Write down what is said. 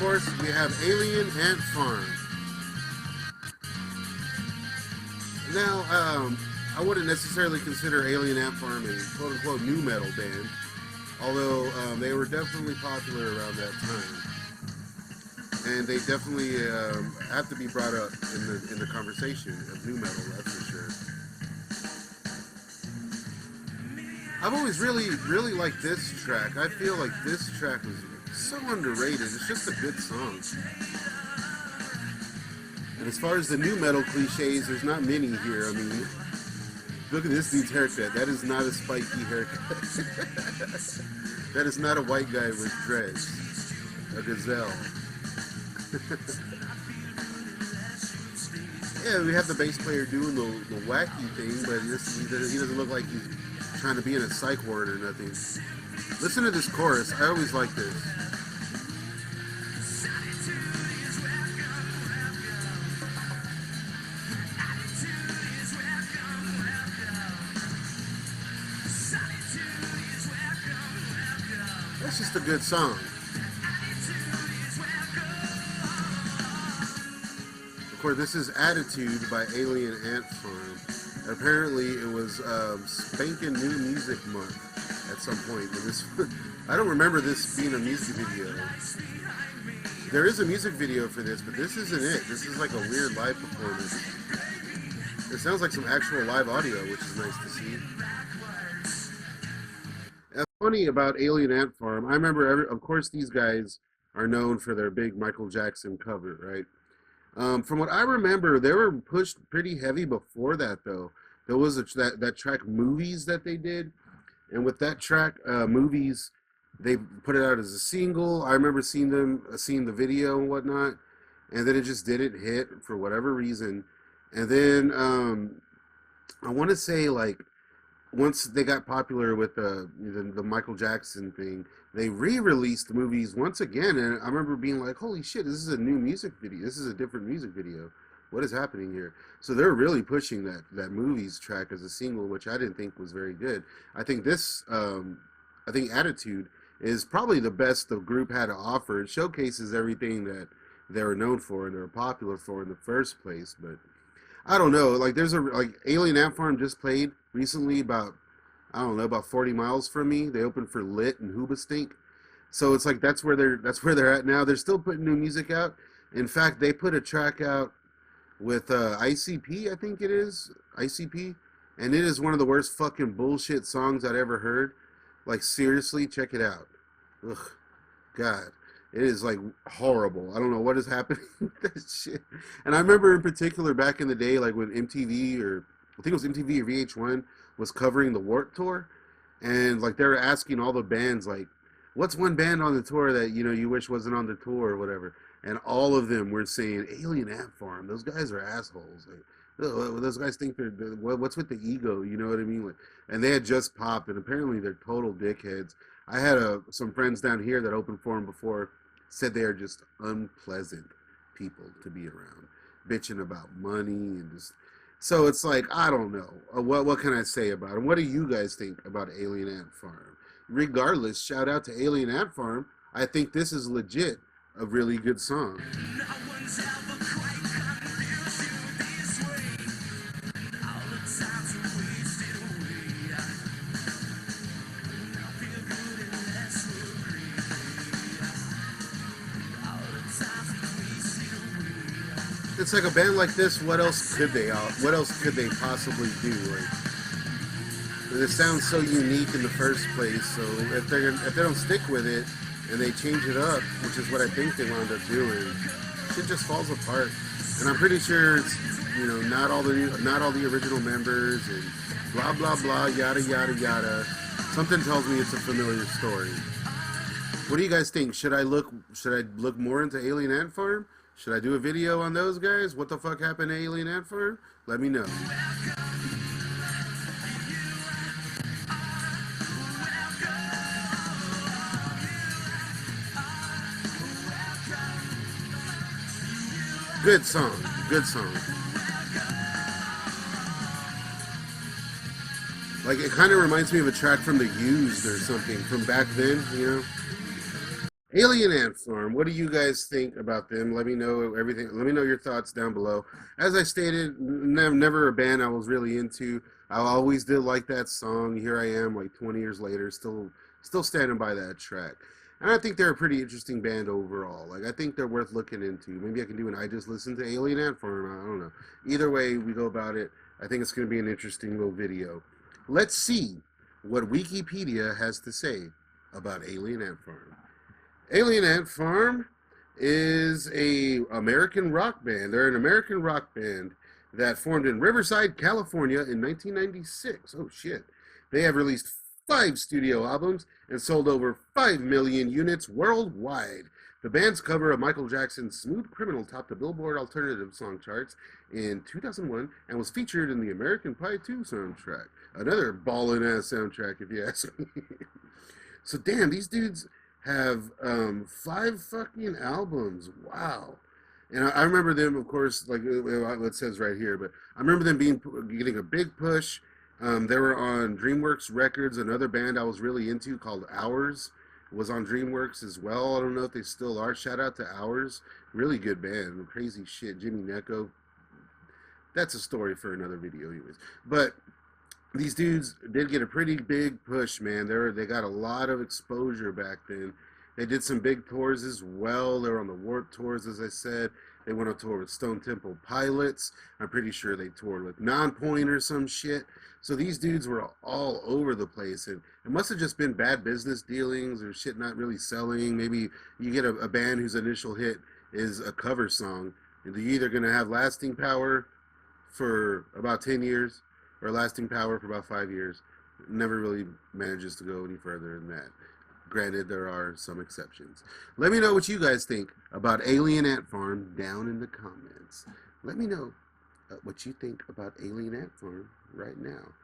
course, we have Alien Ant Farm. Now, I wouldn't necessarily consider Alien Ant Farm a quote-unquote new metal band, although they were definitely popular around that time. And they definitely have to be brought up in the conversation of new metal, that's for sure. I've always really liked this track. I feel like this track was so underrated. It's just a good song. And as far as the new metal cliches, there's not many here. I mean, look at this dude's haircut. That is not a spiky haircut. That is not a white guy with dreads. A gazelle. Yeah, we have the bass player doing the wacky thing, but he doesn't look like he's trying to be in a psych ward or nothing. Listen to this chorus. I always like this. That's just a good song. Of course, this is Attitude by Alien Ant Farm. Apparently, it was spanking new music month at some point. And this, I don't remember this being a music video. There is a music video for this, but this isn't it. This is like a weird live performance. It sounds like some actual live audio, which is nice to see. That's funny about Alien Ant Farm. I remember, of course, these guys are known for their big Michael Jackson cover, right? From what I remember, they were pushed pretty heavy before that, though. There was that track Movies that they did, and with that track, Movies, they put it out as a single. I remember seeing the video and whatnot, and then it just didn't hit for whatever reason. And then I want to say, like, once they got popular with the Michael Jackson thing, they re-released Movies once again, and I remember being like, holy shit, this is a new music video. This is a different music video. What is happening here? So they're really pushing that Movies track as a single, which I didn't think was very good. I think I think Attitude is probably the best the group had to offer. It showcases everything that they were known for and they were popular for in the first place, but I don't know. Like, Alien Ant Farm just played recently about 40 miles from me. They opened for Lit and Hoobastink. So it's like that's where they're at now. They're still putting new music out. In fact, they put a track out with ICP, I think it is. ICP. And it is one of the worst fucking bullshit songs I'd ever heard. Like, seriously, check it out. Ugh. God. It is, like, horrible. I don't know what is happening with that shit. And I remember in particular back in the day, like when MTV, or I think it was MTV or VH1, was covering the Warped Tour. And, like, they were asking all the bands, like, what's one band on the tour that, you know, you wish wasn't on the tour or whatever? And all of them were saying, Alien Ant Farm. Those guys are assholes. Like, those guys think what's with the ego? You know what I mean? Like, and they had just popped, and apparently they're total dickheads. I had some friends down here that opened for them before, said they are just unpleasant people to be around, bitching about money and just. So it's like, I don't know. What can I say about them? What do you guys think about Alien Ant Farm? Regardless, shout out to Alien Ant Farm. I think this is legit a really good song. It's like a band like this. What else could they possibly do? Like, it sounds so unique in the first place. So if they don't stick with it and they change it up, which is what I think they wound up doing, shit just falls apart. And I'm pretty sure it's, you know, not all the original members and blah blah blah, yada yada yada. Something tells me it's a familiar story. What do you guys think? Should I look more into Alien Ant Farm? Should I do a video on those guys? What the fuck happened to Alien Ant Farm? Let me know. Good song. Good song. Like, it kind of reminds me of a track from The Used or something from back then, you know? Alien Ant Farm. What do you guys think about them? Let me know everything. Let me know your thoughts down below. As I stated, never a band I was really into. I always did like that song. Here I am, like 20 years later, still standing by that track. And I think they're a pretty interesting band overall. Like I think they're worth looking into. Maybe I can do an I just listened to Alien Ant Farm. I don't know. Either way we go about it, I think it's going to be an interesting little video. Let's see what Wikipedia has to say about Alien Ant Farm. Alien Ant Farm is a American rock band. They're an American rock band that formed in Riverside, California in 1996. Oh shit. They have released 5 studio albums and sold over 5 million units worldwide. The band's cover of Michael Jackson's Smooth Criminal topped the Billboard Alternative Song charts in 2001 and was featured in the American Pie 2 soundtrack. Another ballin' ass soundtrack, if you ask me. So, damn, these dudes have 5 fucking albums. Wow. And I remember them, of course, like it says right here, but I remember them getting a big push. They were on DreamWorks Records, another band I was really into called Hours was on DreamWorks as well. I don't know if they still are. Shout out to Hours. Really good band. Crazy shit. Jimmy Necco. That's a story for another video, anyways. But these dudes did get a pretty big push, man. They got a lot of exposure back then. They did some big tours as well. They were on the Warped tours, as I said. They went on tour with Stone Temple Pilots. I'm pretty sure they toured with Nonpoint or some shit. So these dudes were all over the place, and it must have just been bad business dealings or shit not really selling. Maybe you get a band whose initial hit is a cover song, and you're either gonna have lasting power for about 10 years or lasting power for about 5 years. Never really manages to go any further than that. Granted, there are some exceptions. Let me know what you guys think about Alien Ant Farm down in the comments. Let me know what you think about Alien Ant Farm right now.